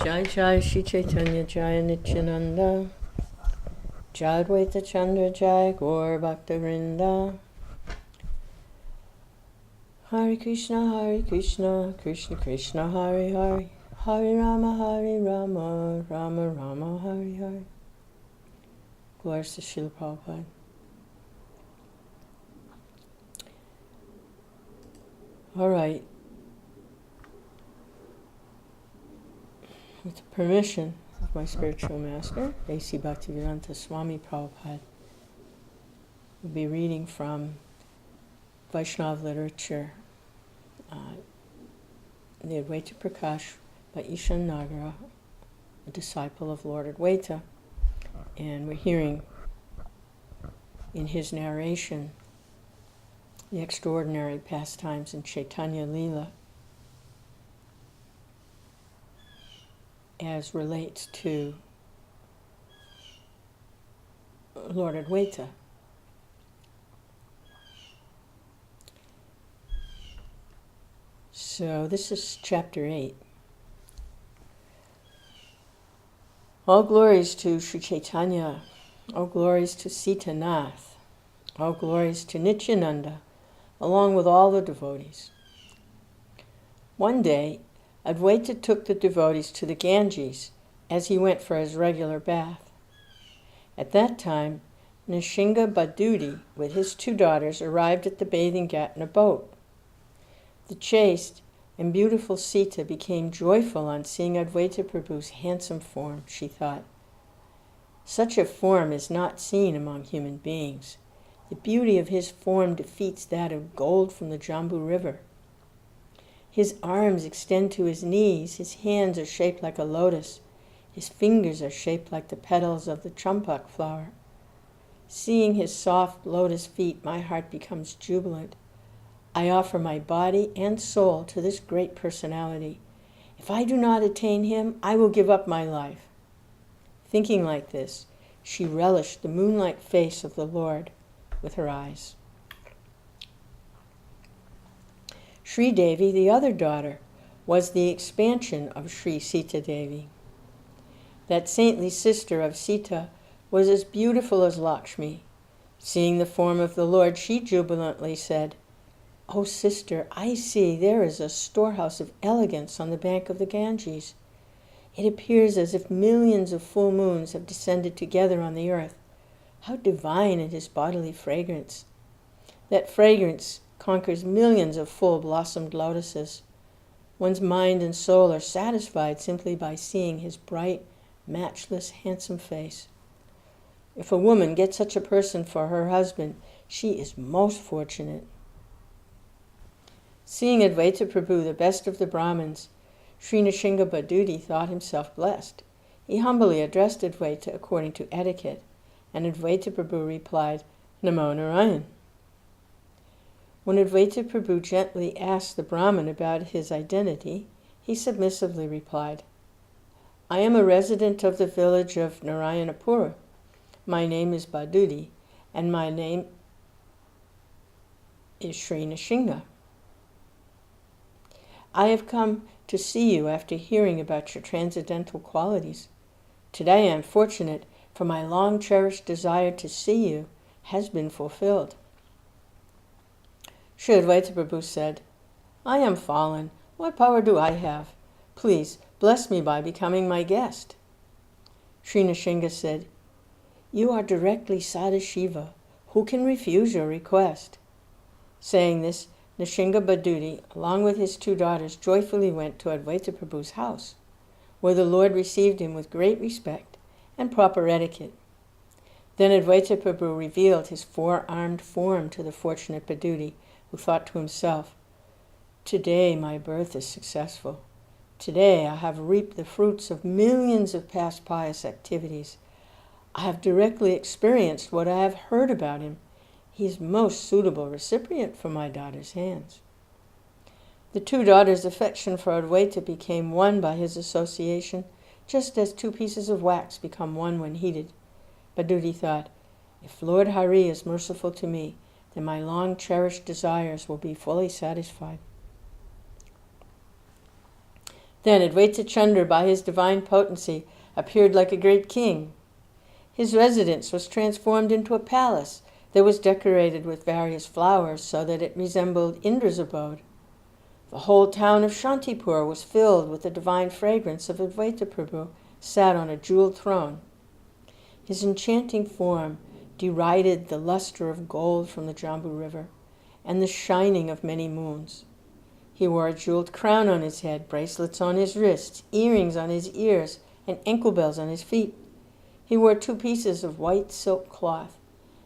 Jai Jai Shri Chaitanya Jai Nityananda Jai Advaita Chandra Jai Gaur Bhakta Vrinda Hare Krishna Krishna Krishna Hare Hare Hare Rama Rama Rama Hare Hare. Glories to Srila Prabhupada. All right. With the permission of my spiritual master, A.C. Bhaktivedanta Swami Prabhupada, we'll be reading from Vaishnava literature, the Advaita Prakasha by Ishana Nagara, a disciple of Lord Advaita. And we're hearing in his narration the extraordinary pastimes in Chaitanya Leela as relates to Lord Advaita. So this is chapter 8. All glories to Sri Chaitanya, all glories to Sita Nath, all glories to Nityananda, along with all the devotees. One day, Advaita took the devotees to the Ganges as he went for his regular bath. At that time, Nishinga Badudi with his 2 daughters arrived at the bathing ghat in a boat. The chaste and beautiful Sita became joyful on seeing Advaita Prabhu's handsome form, she thought. Such a form is not seen among human beings. The beauty of his form defeats that of gold from the Jambu River. His arms extend to his knees, his hands are shaped like a lotus, his fingers are shaped like the petals of the champak flower. Seeing his soft lotus feet, my heart becomes jubilant. I offer my body and soul to this great personality. If I do not attain him, I will give up my life. Thinking like this, she relished the moonlight face of the Lord with her eyes. Sri Devi, the other daughter, was the expansion of Sri Sita Devi. That saintly sister of Sita was as beautiful as Lakshmi. Seeing the form of the Lord, she jubilantly said, "O sister, I see there is a storehouse of elegance on the bank of the Ganges. It appears as if millions of full moons have descended together on the earth. How divine is his bodily fragrance! That fragrance conquers millions of full-blossomed lotuses. One's mind and soul are satisfied simply by seeing his bright, matchless, handsome face. If a woman gets such a person for her husband, she is most fortunate." Seeing Advaita Prabhu, the best of the Brahmins, Sri Nishinga Badudi thought himself blessed. He humbly addressed Advaita according to etiquette, and Advaita Prabhu replied, "Namo Narayan." When Advaita Prabhu gently asked the Brahmin about his identity, he submissively replied, "I am a resident of the village of Narayanapura. My name is Badudi, and my name is Sri Nishinga. I have come to see you after hearing about your transcendental qualities. Today I am fortunate, for my long-cherished desire to see you has been fulfilled." Shri Advaita Prabhu said, "I am fallen. What power do I have? Please bless me by becoming my guest." Sri Nishinga said, "You are directly Sadashiva. Who can refuse your request?" Saying this, Nishinga Badudi, along with his 2 daughters, joyfully went to Advaita Prabhu's house, where the Lord received him with great respect and proper etiquette. Then Advaita Prabhu revealed his 4-armed form to the fortunate Badudi, who thought to himself, "Today my birth is successful. Today I have reaped the fruits of millions of past pious activities. I have directly experienced what I have heard about him. He is most suitable recipient for my daughter's hands." The 2 daughters' affection for Advaita became one by his association, just as 2 pieces of wax become one when heated. Badudi thought, "If Lord Harih is merciful to me, then my long-cherished desires will be fully satisfied." Then Advaita Chandra, by his divine potency, appeared like a great king. His residence was transformed into a palace that was decorated with various flowers so that it resembled Indra's abode. The whole town of Shantipur was filled with the divine fragrance of Advaita Prabhu, sat on a jeweled throne. His enchanting form derided the luster of gold from the Jambu River and the shining of many moons. He wore a jeweled crown on his head, bracelets on his wrists, earrings on his ears, and ankle bells on his feet. He wore 2 pieces of white silk cloth,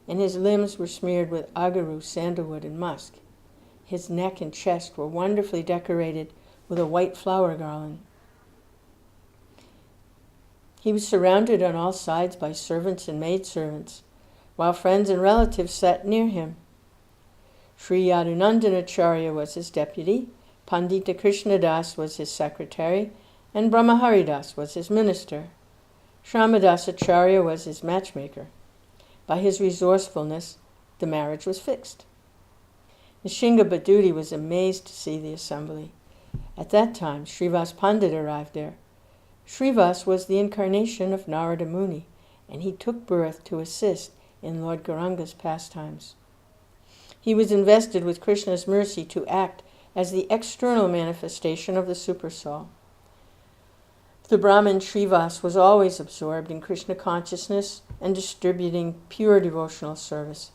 and his limbs were smeared with agaru, sandalwood, and musk. His neck and chest were wonderfully decorated with a white flower garland. He was surrounded on all sides by servants and maidservants, while friends and relatives sat near him. Sri Yadunandanacharya was his deputy, Pandita Krishnadas was his secretary, and Brahma Haridas was his minister. Shramadasacharya was his matchmaker. By his resourcefulness, the marriage was fixed. Nishinga Badudi was amazed to see the assembly. At that time, Srivas Pandit arrived there. Srivas was the incarnation of Narada Muni, and he took birth to assist in Lord Gauranga's pastimes. He was invested with Krishna's mercy to act as the external manifestation of the Supersoul. The Brahmin Srivas was always absorbed in Krishna consciousness and distributing pure devotional service.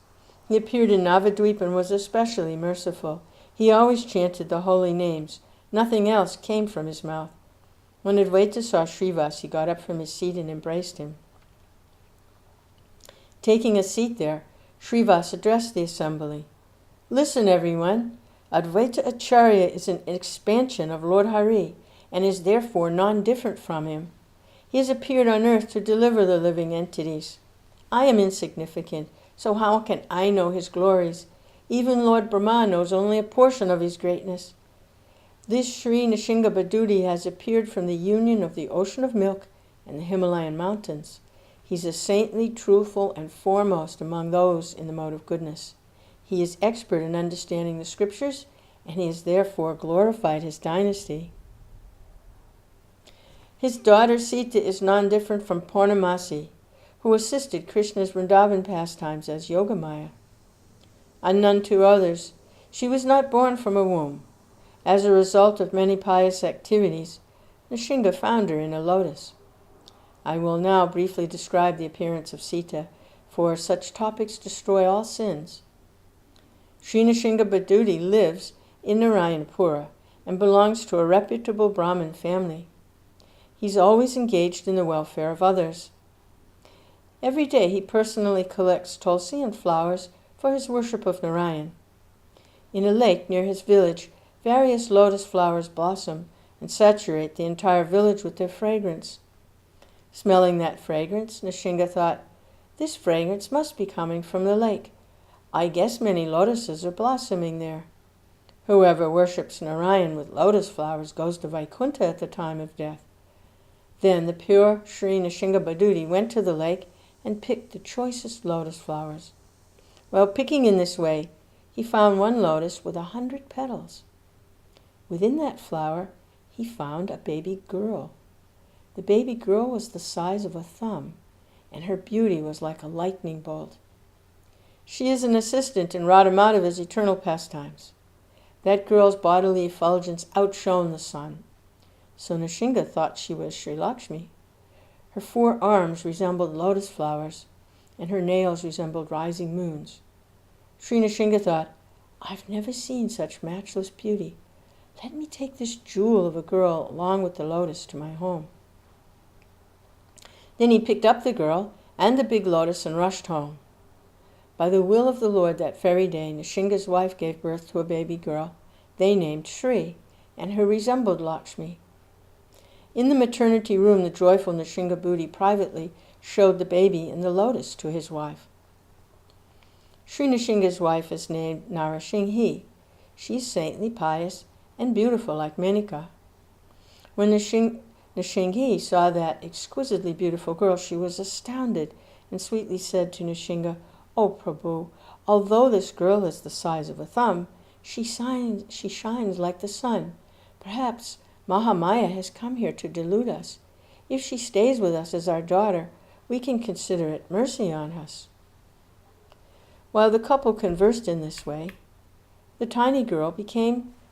He appeared in Navadvip and was especially merciful. He always chanted the holy names. Nothing else came from his mouth. When Advaita saw Srivas, he got up from his seat and embraced him. Taking a seat there, Srivas addressed the assembly. "Listen, everyone. Advaita Acharya is an expansion of Lord Harih and is therefore non-different from him. He has appeared on earth to deliver the living entities. I am insignificant, so how can I know his glories? Even Lord Brahma knows only a portion of his greatness. This Sri Nishinga Badudi has appeared from the union of the ocean of milk and the Himalayan mountains. He's a saintly, truthful, and foremost among those in the mode of goodness. He is expert in understanding the scriptures, and he has therefore glorified his dynasty. His daughter Sita is non-different from Purnamasi, who assisted Krishna's Vrindavan pastimes as Yogamaya. And none to others, she was not born from a womb. As a result of many pious activities, Nishinga found her in a lotus. I will now briefly describe the appearance of Sita, for such topics destroy all sins. Sri Nishinga Badudi lives in Narayanpura and belongs to a reputable Brahmin family. He's always engaged in the welfare of others. Every day he personally collects tulsi and flowers for his worship of Narayan. In a lake near his village, various lotus flowers blossom and saturate the entire village with their fragrance. Smelling that fragrance, Nishinga thought, "This fragrance must be coming from the lake. I guess many lotuses are blossoming there. Whoever worships Narayan with lotus flowers goes to Vaikuntha at the time of death." Then the pure Sri Nishinga Badudi went to the lake and picked the choicest lotus flowers. While picking in this way, he found one lotus with 100 petals. Within that flower, he found a baby girl. The baby girl was the size of a thumb, and her beauty was like a lightning bolt. She is an assistant in Radhamadava's eternal pastimes. That girl's bodily effulgence outshone the sun. So Nishinga thought she was Sri Lakshmi. Her 4 arms resembled lotus flowers, and her nails resembled rising moons. Sri Nishinga thought, "I've never seen such matchless beauty. Let me take this jewel of a girl along with the lotus to my home." Then he picked up the girl and the big lotus and rushed home. By the will of the Lord, that very day, Nishinga's wife gave birth to a baby girl they named Shri, and who resembled Lakshmi. In the maternity room, the joyful Nishinga Badudi privately showed the baby and the lotus to his wife. Sri Nishinga's wife is named Narasinghi. She's saintly, pious, and beautiful like Menika. When Nishingi saw that exquisitely beautiful girl, she was astounded and sweetly said to Nishinga, "O Prabhu, although this girl is the size of a thumb, she shines like the sun. Perhaps Mahamaya has come here to delude us. If she stays with us as our daughter, we can consider it mercy on us." While the couple conversed in this way, the tiny girl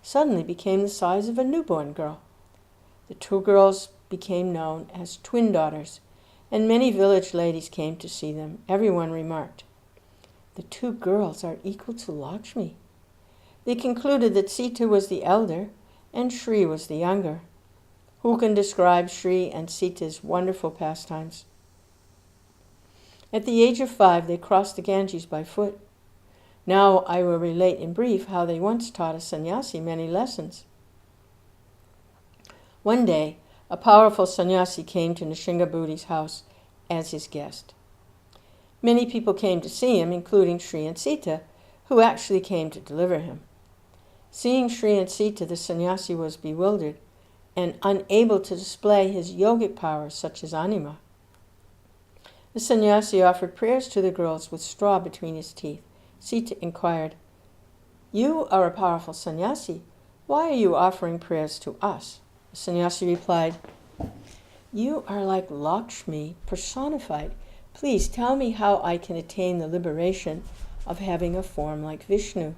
suddenly became the size of a newborn girl. The two girls became known as twin daughters, and many village ladies came to see them. Everyone remarked, "The two girls are equal to Lakshmi." They concluded that Sita was the elder and Shri was the younger. Who can describe Shri and Sita's wonderful pastimes? At the age of 5, they crossed the Ganges by foot. Now I will relate in brief how they once taught a sannyasi many lessons. One day, a powerful sannyasi came to Nrsimhabhudi's house as his guest. Many people came to see him, including Shri and Sita, who actually came to deliver him. Seeing Shri and Sita, the sannyasi was bewildered and unable to display his yogic powers such as anima. The sannyasi offered prayers to the girls with straw between his teeth. Sita inquired, "You are a powerful sannyasi. Why are you offering prayers to us?" The sannyasi replied, "You are like Lakshmi personified. Please tell me how I can attain the liberation of having a form like Vishnu.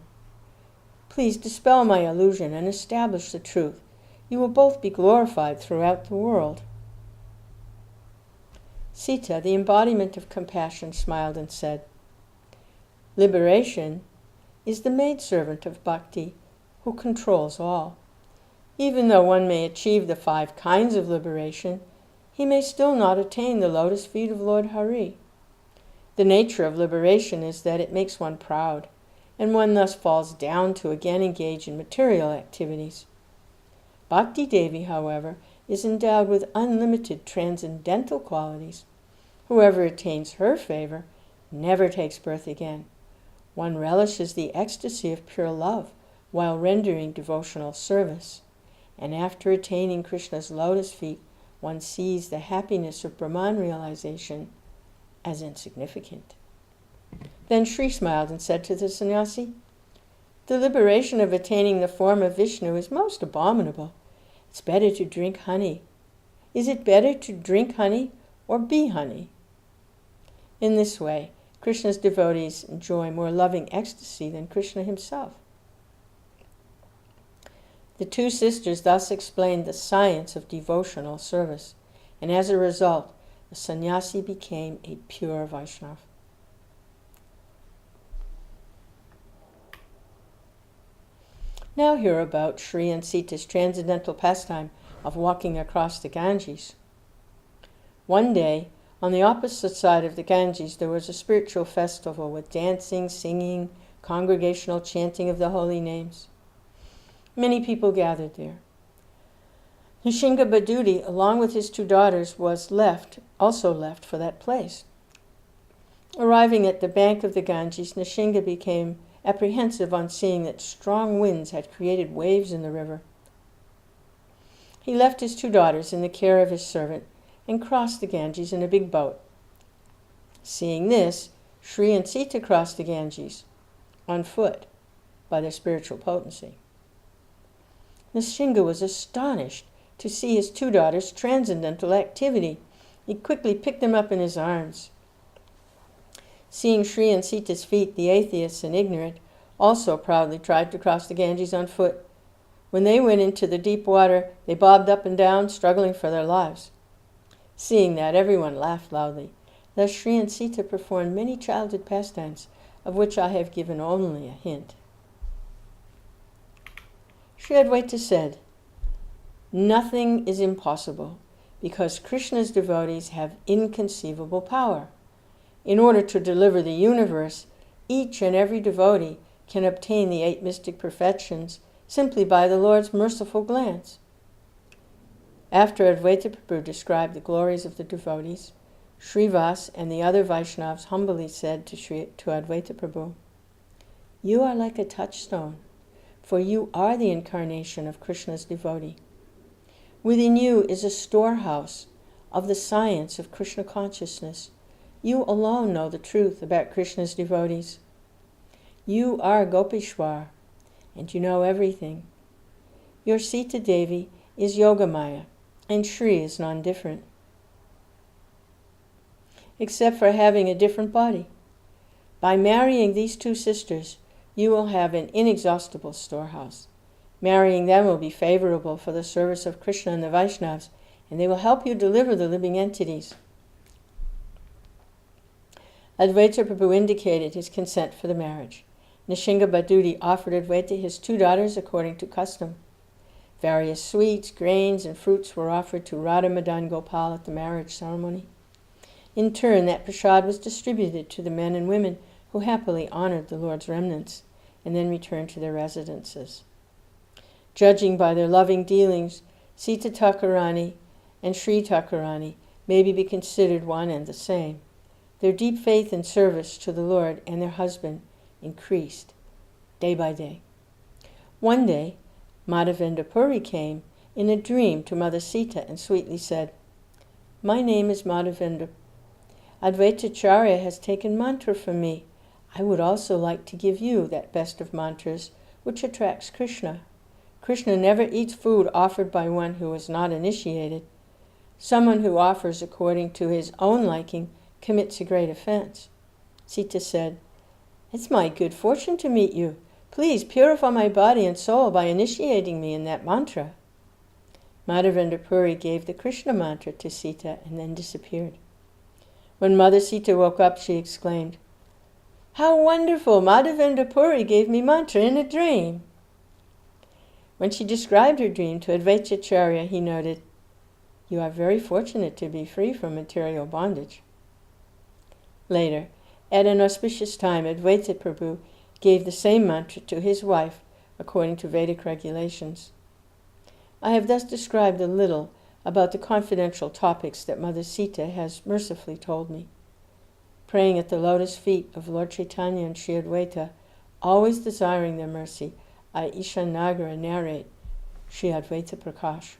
Please dispel my illusion and establish the truth. You will both be glorified throughout the world." Sita, the embodiment of compassion, smiled and said, "Liberation is the maidservant of bhakti who controls all. Even though one may achieve the 5 kinds of liberation, he may still not attain the lotus feet of Lord Harih. The nature of liberation is that it makes one proud, and one thus falls down to again engage in material activities. Bhakti Devi, however, is endowed with unlimited transcendental qualities. Whoever attains her favor never takes birth again. One relishes the ecstasy of pure love while rendering devotional service, and after attaining Krishna's lotus feet, one sees the happiness of Brahman realization as insignificant." Then Shri smiled and said to the sannyasi, "The liberation of attaining the form of Vishnu is most abominable. It's better to drink honey. Is it better to drink honey or be honey?" In this way, Krishna's devotees enjoy more loving ecstasy than Krishna himself. The two sisters thus explained the science of devotional service, and as a result, the sannyasi became a pure Vaishnava. Now hear about Shri and Sita's transcendental pastime of walking across the Ganges. One day, on the opposite side of the Ganges, there was a spiritual festival with dancing, singing, congregational chanting of the holy names. Many people gathered there. Nrsimhabhuti, along with his 2 daughters, was also left for that place. Arriving at the bank of the Ganges, Nrsimha became apprehensive on seeing that strong winds had created waves in the river. He left his 2 daughters in the care of his servant and crossed the Ganges in a big boat. Seeing this, Shri and Sita crossed the Ganges on foot by their spiritual potency. Nrsimha was astonished to see his 2 daughters' transcendental activity. He quickly picked them up in his arms. Seeing Shri and Sita's feet, the atheists and ignorant also proudly tried to cross the Ganges on foot. When they went into the deep water, they bobbed up and down, struggling for their lives. Seeing that, everyone laughed loudly. Thus Shri and Sita performed many childhood pastimes, of which I have given only a hint. Shri Advaita said, "Nothing is impossible, because Krishna's devotees have inconceivable power. In order to deliver the universe, each and every devotee can obtain the 8 mystic perfections simply by the Lord's merciful glance." After Advaita Prabhu described the glories of the devotees, Srivas and the other Vaishnavas humbly said to Advaita Prabhu, "You are like a touchstone, for you are the incarnation of Krishna's devotee. Within you is a storehouse of the science of Krishna consciousness. You alone know the truth about Krishna's devotees. You are Gopishwar, and you know everything. Your Sita Devi is Yogamaya, and Shri is nondifferent. Except for having a different body. By marrying these two sisters, you will have an inexhaustible storehouse. Marrying them will be favorable for the service of Krishna and the Vaishnavas, and they will help you deliver the living entities. Advaita Prabhu indicated his consent for the marriage. Nishinga Badudi offered Advaita his 2 daughters according to custom. Various sweets, grains, and fruits were offered to Radha Madan Gopal at the marriage ceremony. In turn, that prasad was distributed to the men and women who happily honored the Lord's remnants and then returned to their residences. Judging by their loving dealings, Sita Thakurani and Sri Thakurani may be considered one and the same. Their deep faith and service to the Lord and their husband increased day by day. One day, Madhavendra Puri came in a dream to Mother Sita and sweetly said, "My name is Madhavendra. Advaitacharya has taken mantra from me. I would also like to give you that best of mantras which attracts Krishna. Krishna never eats food offered by one who is not initiated. Someone who offers according to his own liking commits a great offense." Sita said, "It's my good fortune to meet you. Please purify my body and soul by initiating me in that mantra." Madhavendra Puri gave the Krishna mantra to Sita and then disappeared. When Mother Sita woke up, she exclaimed, "How wonderful! Madhavendra Puri gave me mantra in a dream." When she described her dream to Advaitacharya, he noted, "You are very fortunate to be free from material bondage." Later, at an auspicious time, Advaita Prabhu gave the same mantra to his wife according to Vedic regulations. I have thus described a little about the confidential topics that Mother Sita has mercifully told me. Praying at the lotus feet of Lord Chaitanya and Shri Advaita, always desiring their mercy, I, Ishana Nagara, narrate Shri Advaita Prakasha.